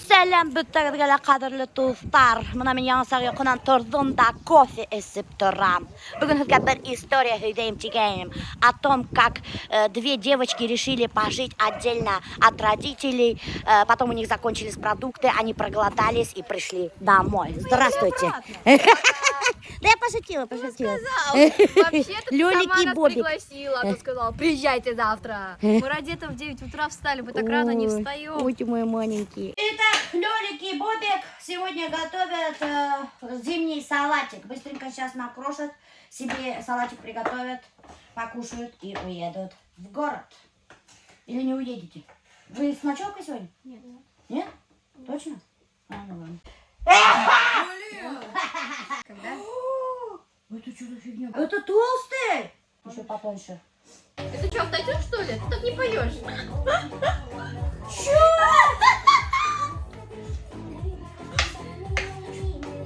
Selam bütlergele kadırlı dostlar. Mına men yansaq yoqundan turdim da кофе isib turam. Bugun sizga bir история hüydeyim чекаем о том, как две девочки решили пожить отдельно от родителей. Потом у них закончились продукты, они проголодались и пришли домой. Здравствуйте. Да я пошутила. Вообще-то ты Лёлик сама и нас Бобик. пригласила, а то сказала, приезжайте завтра. Мы ради этого в 9 утра встали, мы так рано не встаем. Ой, ты мой маленький. Итак, Лёлик и Бобик сегодня готовят зимний салатик. Быстренько сейчас накрошат, себе салатик приготовят, покушают и уедут в город. Или не уедете? Вы с ночевкой сегодня? Нет. Нет? Точно? А, ну ладно. Когда? Это что за фигня? Это толстый! Еще потоньше. Это что, автотюн, что ли? Ты так не поешь. Чё?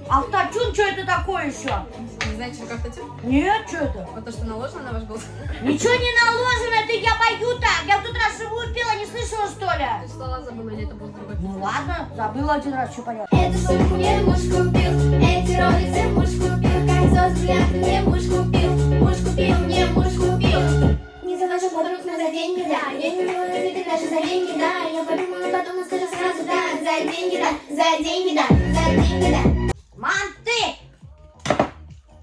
Автотюн, что это такое еще? Не знаете, что такое автотюн? Нет, что это? Вот то, что наложено на ваш голос. Ничего не наложено, это я пою так. Я в тот раз живую пела, не слышала, что ли? Ты слова забыла, или это был другой? Ну ладно, забыла один раз, что понятно. Эту сумку мне муж купил, эти роликсы муж купил, кольцо с бриллиантом мне муж купил, мне муж купил. Не завожу подруг, но за деньги, да, я не могу любить даже за деньги, да, я подумала, потом скажу сразу, да, за деньги, да, за деньги, да, за деньги, да. Манты!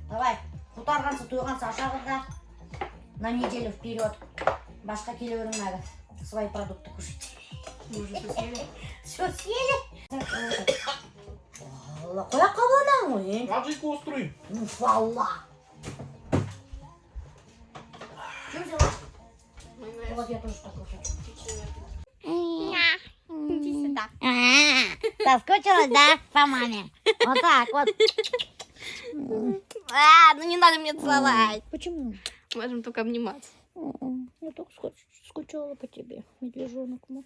Давай, хуторганцы, туйганцы, ашағында на неделю вперед. Башка келеуің надо свои продукты кушать. Мы уже все съели. Все съели? Алла, қоя қабылана ғой. Аджик острый. Ну, фалла. Что взяла? Вот я тоже такой хочу. Иди сюда. Соскучилась, да, по маме? Вот так вот. Ну не надо мне целовать. Почему? Можем только обниматься. Я только скучала по тебе, медвежонок мой.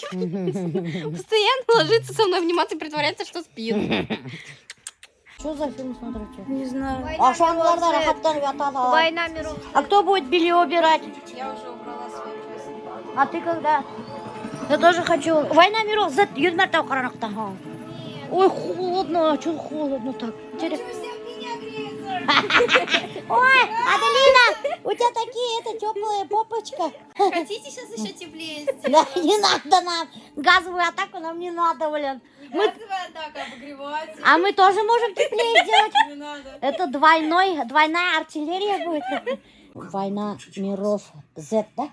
Постоянно ложится со мной обниматься и притворяется, что спит. Что за фильм смотрите? Не знаю. Ашанларда рахаттанып ятады. Война миров. А кто будет белье убирать? Я уже убрала свою часть. А ты когда? Я тоже хочу. Война миров, за юрмартау каранактага. Ой, холодно, что холодно так. Ой, Аделина, у тебя такие теплые попочка. Хотите сейчас еще теплее? Да, не надо нам. Газовую атаку нам не надо, блин. Газовая атака, обогревать. А мы тоже можем теплее сделать. Не надо. Это двойная артиллерия будет. Война миров Z, да?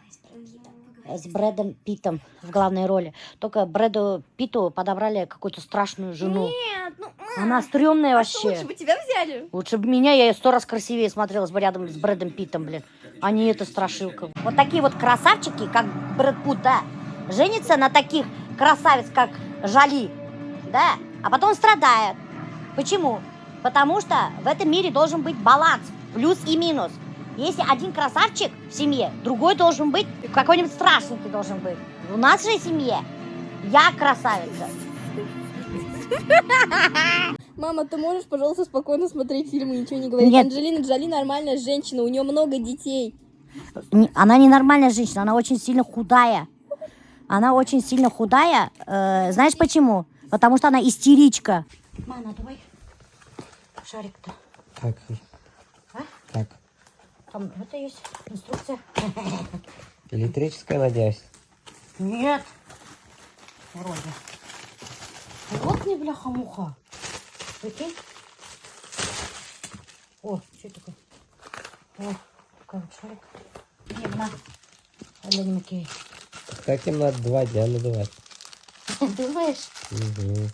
С Брэдом Питтом в главной роли. Только Брэду Питту подобрали какую-то страшную жену. Нет, ну... Она стрёмная вообще. Лучше бы тебя взяли. Лучше бы меня, я ее 100 раз красивее смотрелась бы рядом с Брэдом Питтом, блин. А не эта страшилка. Вот такие вот красавчики, как Брэд Питт, да, женятся на таких красавиц, как Жоли, да, а потом страдают. Почему? Потому что в этом мире должен быть баланс, плюс и минус. Если один красавчик в семье, другой должен быть, какой-нибудь страшненький должен быть. В нашей семье я красавица. Мама, ты можешь, пожалуйста, спокойно смотреть фильмы и ничего не говорить? Нет. Анджелина Джоли нормальная женщина, у нее много детей. Она не нормальная женщина, она очень сильно худая. Она очень сильно худая. Знаешь почему? Потому что она истеричка. Мама, давай шарик-то. Так. А? Так. Там это есть инструкция. Электрическая, надеюсь. Нет. Вроде. Вот не бляха-муха. Прикинь. О, что такое? О, такой вот шарик. Нет, на. Для Макея. Как им надо 2 дня надувать? Думаешь? Угу.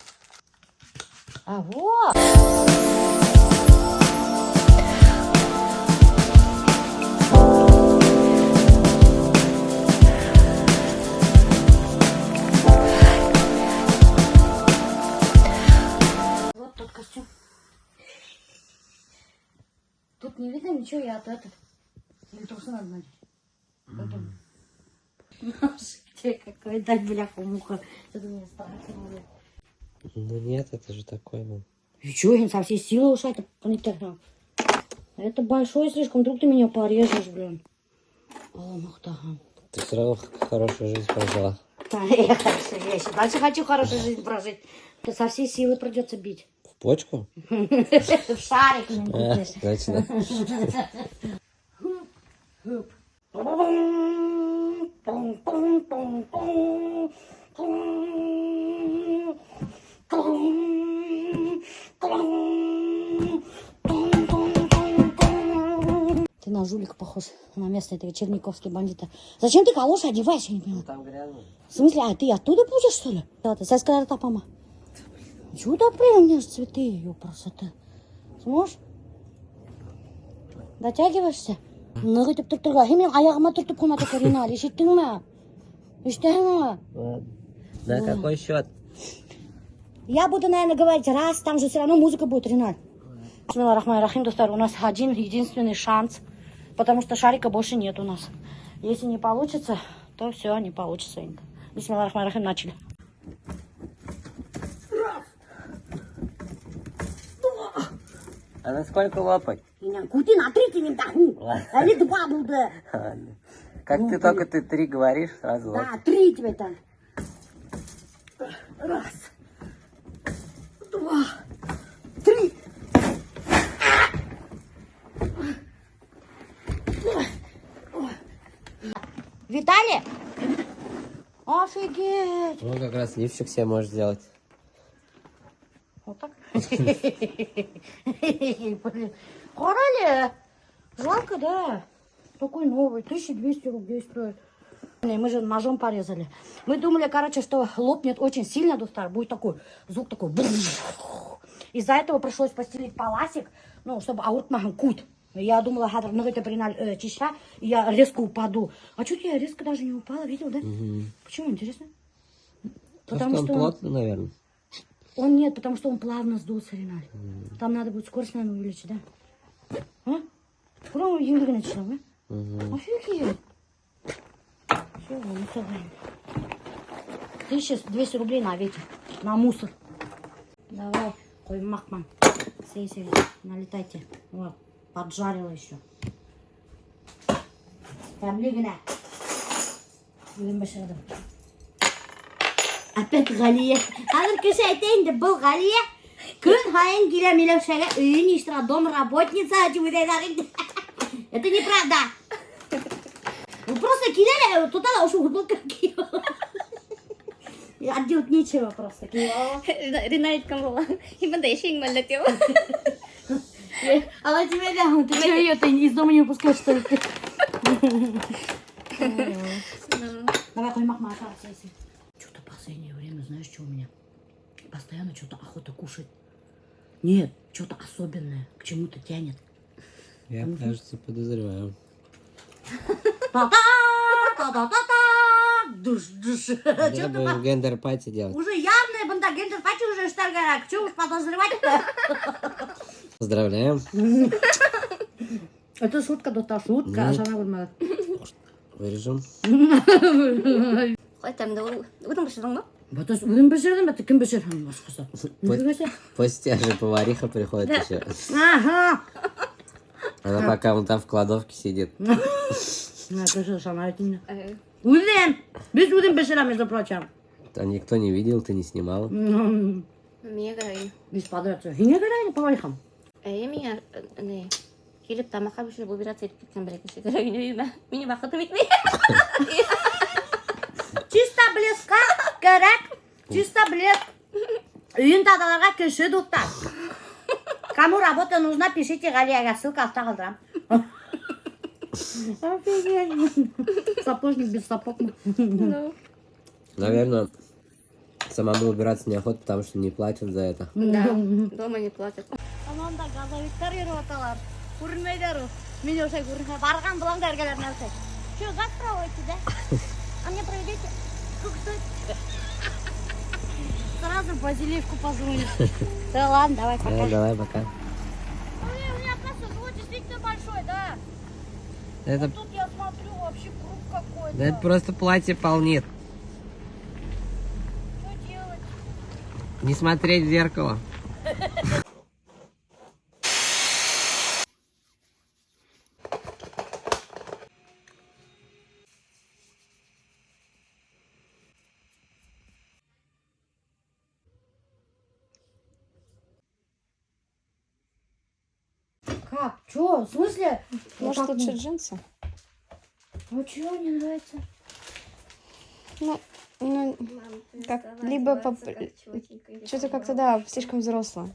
А вот. Вот тот костюм. Тут не видно ничего, я от этот. Или трусы надо надеть. Где какой дать бляха-муха. Это меня страшно. Ну нет, это же такой, ну. И чё, я со всей силы ушать планетарно. Это большой слишком, вдруг ты меня порежешь, блин. О, махтаган. Ты все равно хорошую жизнь прожила. Я еще дальше хочу хорошую жизнь прожить. То со всей силы придется бить. В почку? В шарик не А, купишь. точно. Ты на жулика похож, на место этого черниковские бандиты. Зачем ты калоши одеваешь, я не понимаю. Там грязно. В смысле, а ты оттуда будешь, что ли? Да, ты соскара тапама. Чудо, блин, у меня же цветы, ее красота. Сможешь? Дотягиваешься? Ну, ты тұрға. Мен аяғыма түртіп қоймады Ринал. Ешеттің ме? Ешеттің ме? Ладно. На какой счет? Я буду, наверное, говорить раз, там же все равно музыка будет, Ринал. Бисмиллахи-рахмани-рахим, достар, у нас один единственный шанс, потому что шарика больше нет у нас. Если не получится, то все, не получится. Бисмиллахи-рахмани-рахим, начали. А на сколько лопать? Кути на 3 не доху. А не 2 буду. Ладно. Как ты только 3 говоришь, сразу лопать. Да, 3 тебе там. Раз. 2. 3. Виталий? Офигеть. Ну, как раз лифчик себе можешь сделать. Вот так. Хорали? Жалко, да. Такой новый, 1200 рублей стоит. Мы же ножом порезали. Мы думали, короче, что лопнет очень сильно, Достар, будет такой звук такой. Из-за этого пришлось постелить паласик, ну, чтобы ауртмахан кут. Я думала, ну это приналь чища, и я резко упаду. А чуть я резко даже не упала, видел, да? Почему, интересно? Потому что он плотный, наверное. Он нет, потому что он плавно сдулся, Риналь. Там надо будет скорость, наверное, увеличить, да? А? Куда Юлька начала, а? Офигеть. Все, ну все, 1200 рублей на ветер, на мусор. Давай, ой, махман. Сей, налетайте. Вот, поджарила еще. Там лигна. Будем баширдым. Опять Галия. Қазір кіші айтайын деп бұл Галия күн сайын келе Милевшаға үйін ештіра домработница Это неправда. Просто келе туда уж футболка киева. Отделать нечего просто. Ринальдкам была. И бандейшинг маллетел. Она тебе да, ты что ее ты из дома не выпускаешь, что ли? Давай, хуй махма, сеси. Что-то в последнее время, знаешь, что у меня? Постоянно что-то охота кушать. Нет, что-то особенное, к чему-то тянет. Я, кажется, подозреваю. Та-та-та-та-та-та! Душ. Надо бы в гендер-пати делать. Уже явная банда гендер-пати уже штаргара. Чего уж подозревать-то? Поздравляем. Это шутка, да, шутка. Жана вырмала. Вырежем. Ой, там, да, удам баширдың ба? Батас, удым башырдым, это кім башырдым? Башқысы. После тебя же повариха приходит еще. Ага. Она пока вон там в кладовке сидит. Это Жана айтын. Удым. Біз удым башыра, между прочим. А никто не видел, ты не снимала. Мия қарайын. Без подраться. Хине қарайды, поварихам. Мия, не, келіп тамаққа бішіріп операция етіп кеткен бір екінші қарайын. Мені бақытым етмей. Чисто блеска керек. Чисто блеск. Үйін тадаларға кіші достар. Кому работа нужна, пишите Галияға. Ссылка алта қалдырам. Офигеть. Сапожник без сапог. Наверное, самому убираться неохота, потому что не платят за это. Да, дома не платят. Ананда газовиктер еріп аталар. Көрінмейдер. Мен ошай көрінмей. Барған бұлаңдар келер нәрсе. Что, газ проводите, да? А мне проведите? Сколько стоит? Сразу Базилевку позвонишь. Да ладно, давай, пока. Давай, пока. Ой, у меня, оказывается, звук действительно большой, да? Это, Тут я смотрю, вообще круг какой-то. да это просто платье полнит. Что делать? Не смотреть в зеркало. Как? Чё? В смысле? Может, Вот так лучше вот. джинсы? Ну чё, не нравится? Ну, как, либо что-то как-то, да, слишком взросло.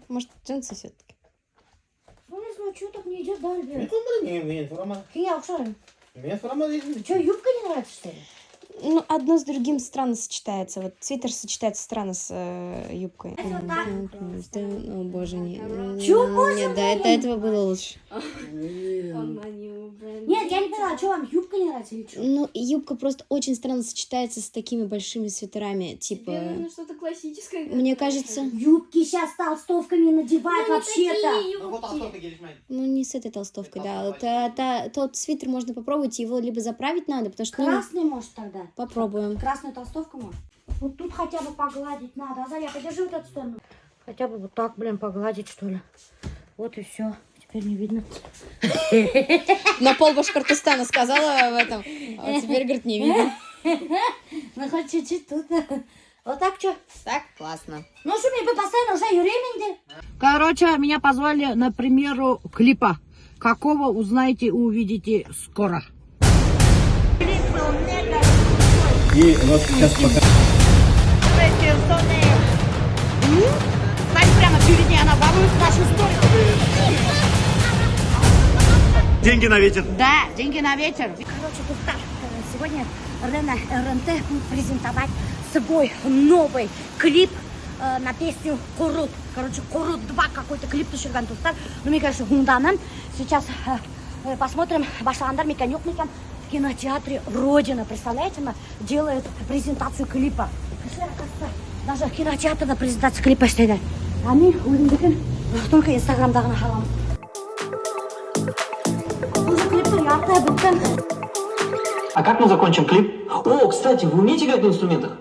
Может, джинсы все-таки? Ну, не знаю, чё так не идет, да, Альберт? Men so'rama. Я ушаю. Men so'rama dedim. Чё, юбка не нравится, что ли? Ну, одно с другим странно сочетается. Вот свитер сочетается странно с юбкой. вот так. О, боже, не. Чё, боже Нет, до мой? этого было лучше. Нет, я не поняла, чё вам юбка не нравится или чё? Ну, юбка просто очень странно сочетается с такими большими свитерами. Типа, что-то классическое. мне кажется, Юбки сейчас с толстовками надевают вообще-то. Ну, вот толстовка gelişmeyin. ну, не с этой толстовкой, да. Вот, тот свитер можно попробовать, его либо заправить надо, потому что... ну, Красный, может, тогда? попробуем. Красную толстовку может? Вот тут хотя бы погладить надо. Азалия, подержи вот эту сторону. Хотя бы вот так, блин, погладить, что ли. Вот и все. Теперь не видно. На пол Башкортостана сказала в этом, а теперь, говорит, не видно. Ну, хоть чуть-чуть тут. Вот так что? Так, классно. Ну, что мне постоянно уже времени? Короче, меня позвали на премьеру клипа. Какого узнаете и увидите скоро. И вот сейчас пока. Стань прямо перед ней, она ворует нашу историю. Деньги на ветер. Да, деньги на ветер. Короче, Тухтар, сегодня Рена РНТ будет презентовать свой новый клип на песню «Курут». Короче, «Курут 2» какой-то клип Тухтар. Ну, мне кажется, Гунданан. Сейчас посмотрим Башландар Миканюк в кинотеатре «Родина». Представляете, она делает презентацию клипа. Даже кинотеатр на презентацию клипа стоит. Они уже только инстаграмдағы нахалам. Уже клип яркая будто. А как мы закончим клип? О, кстати, вы умеете играть на инструментах?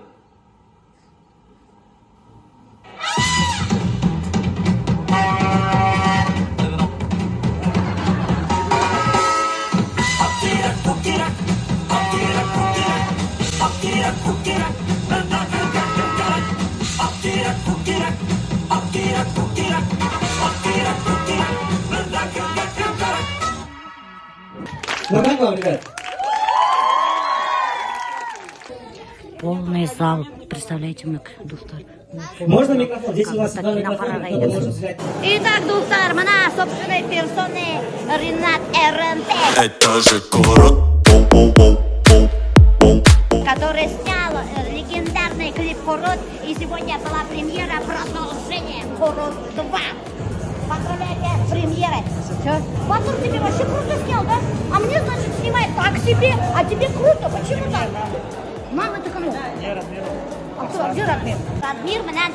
Нормально вам, ребят? Полный зал. Представляете, мы Тухтар. Можно микрофон? Здесь у вас два микрофона, кто-то может взять. Итак, Тухтар, мана собственной персоны Ренат РНТ, Это же Курут. который снял легендарный клип «Курут». И сегодня была премьера продолжения «Курут 2». Поздравляйте с премьерой. Все. Батур тебе вообще круто снял, да? А мне, значит, снимает так себе, а тебе круто. Почему так? Мама, это кому? А кто? Где Радмир? Радмир менен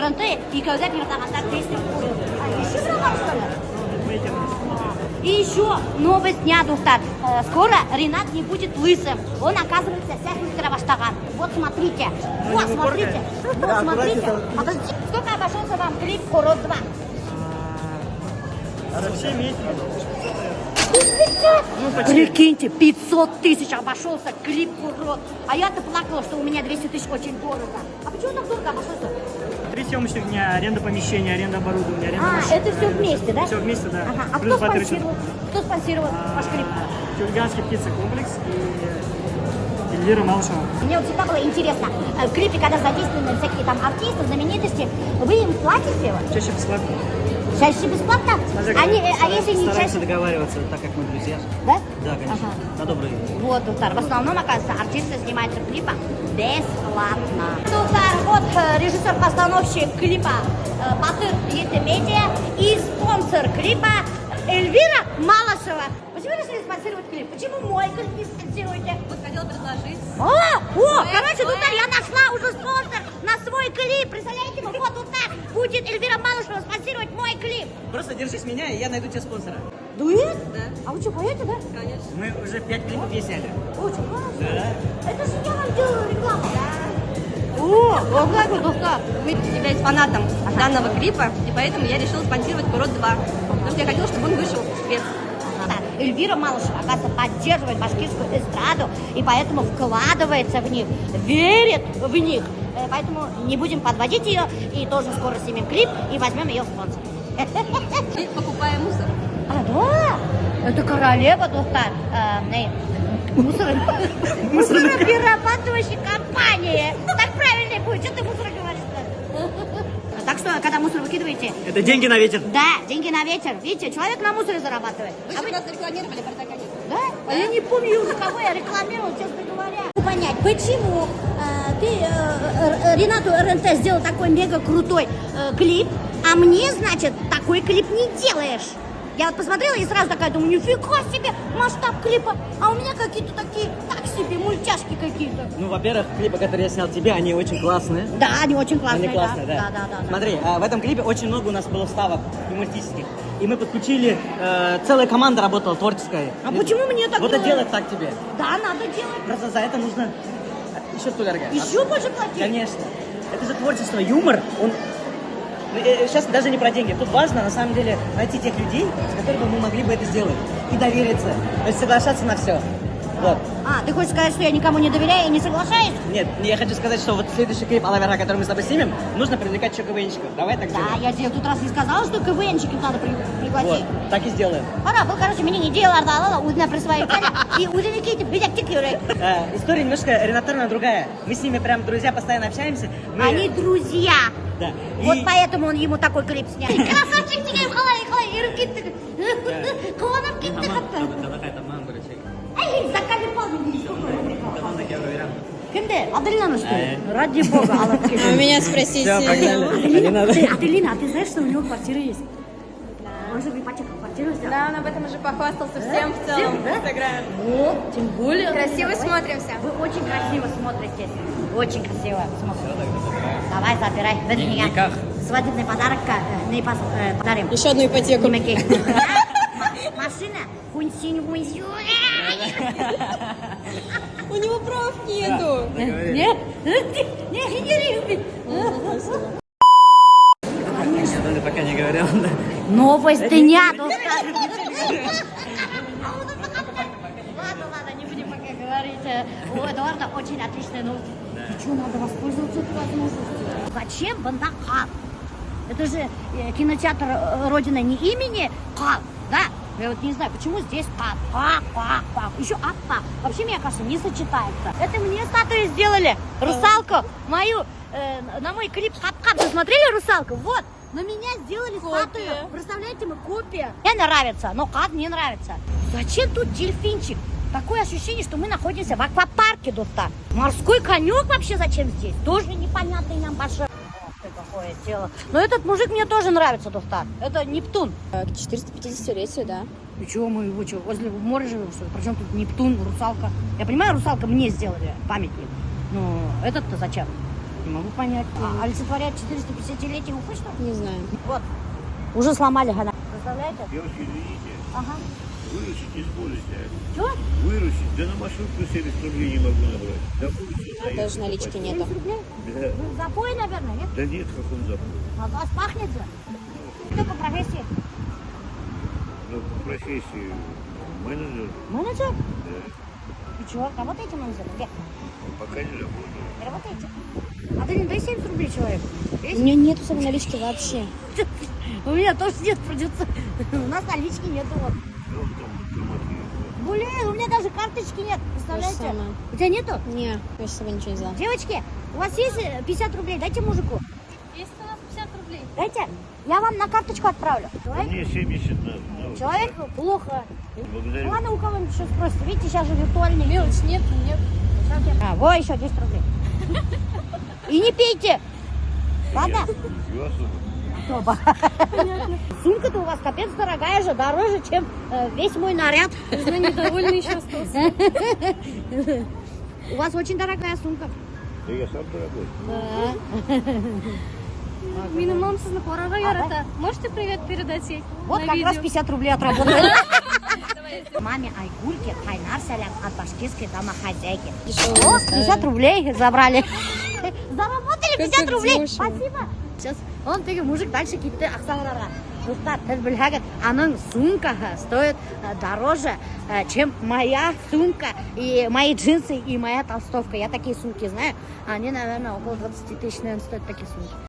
РНТ и когда передавандар песню «Курут». А еще драма, что ли? И еще новость дня, Тухтар. Скоро Ренат не будет лысым. Он, оказывается, сяхмистера баштаган. Вот смотрите. Вот, смотрите. Вот, смотрите. Подождите. Сколько обошелся вам клип «Курут 2»? 7 месяцев. Прикиньте, 500 тысяч обошелся клип «Курут». А я-то плакала, что у меня 200 тысяч очень дорого. А почему так дорого обошелся? 3 съемочных дня, аренда помещения, аренда оборудования, аренда машин. Это все вместе, да? Все вместе, да. Ага. А Плюс кто батарея. спонсировал? Кто спонсировал ваш клип? Тюрганский птицекомплекс и Эльвира Малышева. Мне вот всегда было интересно, в клипе, когда задействованы всякие там артисты, знаменитости, вы им платите? Чаще бесплатно. Чаще бесплатно? А если не Стараемся чаще? договариваться, так как мы друзья. Да? Да, конечно. Ага. На добрый. Вот, Тухтар, в основном, оказывается, артисты снимаются в клипах бесплатно. Тухтар, вот режиссер-постановщик клипа Батыр Медиа и спонсор клипа Эльвира Малышева. Почему решили спонсировать клип? Почему мой клип не спонсируете? Вот хотела предложить. Короче, Тухтар, я нашла уже спонсор на свой клип. Представляете, вот Тухтар будет Эльвира Малышева спонсировать мой клип. Просто держись меня, и я найду тебе спонсора. Дуэт? Да. А вы что, поете, да? Конечно. Мы уже 5 клипов есть сняли. Очень хорошо. Да. Это же я вам делаю рекламу. Вот так вот, Тухтар. Мы являюсь фанатом данного клипа, и поэтому я решила спонсировать «Курут 2». Потому что я хотела, чтобы он вышел в свет. Эльвира Малышева, оказывается, поддерживает башкирскую эстраду и поэтому вкладывается в них, верит в них. Поэтому не будем подводить ее и тоже скоро снимем клип и возьмем ее в спонсор. И покупаем мусор. А, да? Это королева, доктор. Мусороперерабатывающей компании. Так правильно будет. Что ты мусор говоришь? Так что, когда мусор выкидываете... Это деньги на ветер. Да, деньги на ветер. Видите, человек на мусоре зарабатывает. Вы же нас рекламировали про такое. Да? А я не помню уже, кого я рекламировала, честно говоря. Понять, почему ты Ренату РНТ сделал такой мега крутой клип, а мне, значит, такой клип не делаешь. Я вот посмотрела и сразу такая думаю, нифига себе масштаб клипа, а у меня какие-то такие, так себе, мультяшки какие-то. Ну, во-первых, клипы, которые я снял тебе, они очень классные. Да, они очень классные, Они классные, да. Да. Смотри, в этом клипе очень много у нас было вставок юмористических. И мы подключили, целая команда работала творческая. А почему мне так Вот это делать? делать так тебе. Да, надо делать. Просто за это нужно еще столько дорого. Еще больше платить. Конечно. Это же творчество, юмор, он... Сейчас даже не про деньги. Тут важно, на самом деле, найти тех людей, с которыми мы могли бы это сделать. И довериться. То есть соглашаться на все. Вот. А, ты хочешь сказать, что я никому не доверяю и не соглашаюсь? Нет, я хочу сказать, что вот следующий клип Алавера, который мы с тобой снимем, нужно привлекать еще КВНщиков. Давай так Да, сделаем. я тебе тут раз не сказала, что КВНщиков надо пригласить. Вот, так и сделаем. Ана, бұл, короче, менің идеяларды алала, өзіне присвоить, и өзіне кетіп, билет тек керек. История немножко Ренатарна другая. Мы с ними прям друзья, постоянно общаемся. Мы- Они друзья. Да. Вот И- поэтому он ему такой клип снял. Красавчик тебе, қалай, еріп кеттік. Қуанып кеттік. Ай, заколебал меня. Кімді? Аделина, что ли? Ради бога, алып А келді. меня спросите. Всё, погнали. Не надо. Аделина, а ты знаешь, что у него квартира есть? Он же в ипотеку квартиру сделал. Да, он об этом уже похвастался всем в целом в Инстаграме. Вот, тем более. Красиво смотримся. Вы очень красиво смотритесь. Очень красиво смотритесь. Давай, забирай. В меня свадебный подарок подарим. Еще одну ипотеку. Макей. Машина. Хунсинь-хунсинь. У него прав нету. Нет? Не любит. Я пока не говорил. Новость дня. Ладно, не будем пока говорить. У Эдуарда очень отличная новость. И что, надо воспользоваться этой возможностью? Зачем Бандахат? Это же кинотеатр Родина не имени Кат, да? Я вот не знаю, почему здесь Кат, еще Аппа. Вообще, мне кажется, не сочетается. Это мне статую сделали, русалку мою, на мой клип Хап-Хап. Вы смотрели русалку? Вот, на меня сделали статую. Представляете, мы копия. Мне нравится, но Кат не нравится. Зачем тут дельфинчик? Такое ощущение, что мы находимся в аквапарке, доктор. Морской конек вообще зачем здесь? Тоже непонятный нам большой. Какое дело. Но этот мужик мне тоже нравится, доктор. Это Нептун. К 450-летию, да. И чего мы его что, возле моря живем, что ли? Причем тут Нептун, русалка? Я понимаю, русалка мне сделали памятник. Но этот-то зачем? Не могу понять. Олицетворяет 450-летие Уфы, что ли? Не знаю. Вот. Уже сломали, Гана. Представляете? Девушки, извините, Ага. выручить не сможете. Что? Выручить? Да на маршрутку 70 рублей не могу набрать. Да будет, Даже налички нету. 70 рублей? Да. Вы в запое, наверное, нет? Да нет, как он запал. А вас пахнет же. Кто по профессии? Ну, по профессии менеджер, Менеджер? да. И чего? Работаете менеджером? Где? Пока не работаю. Не работаете? А ты не дай 70 рублей человек. У меня нету с собой налички вообще. У меня тоже нет, придется. У нас налички нету. Вот. Ну, там банкомат есть. Блин, у меня даже карточки нет, представляете? самое. У тебя нету? Не, я с собой ничего не взяла. Девочки, у вас есть 50 рублей? Дайте мужику. Есть у нас 50 рублей. Дайте. Я вам на карточку отправлю. А мне 70 надо. Ну, Человеку плохо. благодарю. Ладно, у кого-нибудь еще спросите. Видите, сейчас же виртуальный. Мелочь нет. А, во, еще 10 рублей. И не пейте. Ладно? Всё особо. Особо. Сумка-то у вас капец дорогая же, дороже, чем весь мой наряд. Но недовольный еще остался. У вас очень дорогая сумка. Да я сам дорогой. Менің мамам сізді қораға ярата. Можете привет передать ей? Вот на как видео? раз 50 рублей отработали. Маме Айгульке Хайнар салям от башкирской домохозяйки. О, 50 рублей забрали. Заработали 50 рублей. Спасибо. Сейчас он такой мужик дальше кетті ақсағарға. Достар, сіз білгәгіт, аның сумкаға стоит дороже, чем моя сумка, и мои джинсы, и моя толстовка. Я такие сумки знаю. Они, наверное, около 20 тысяч, наверное, стоят такие сумки.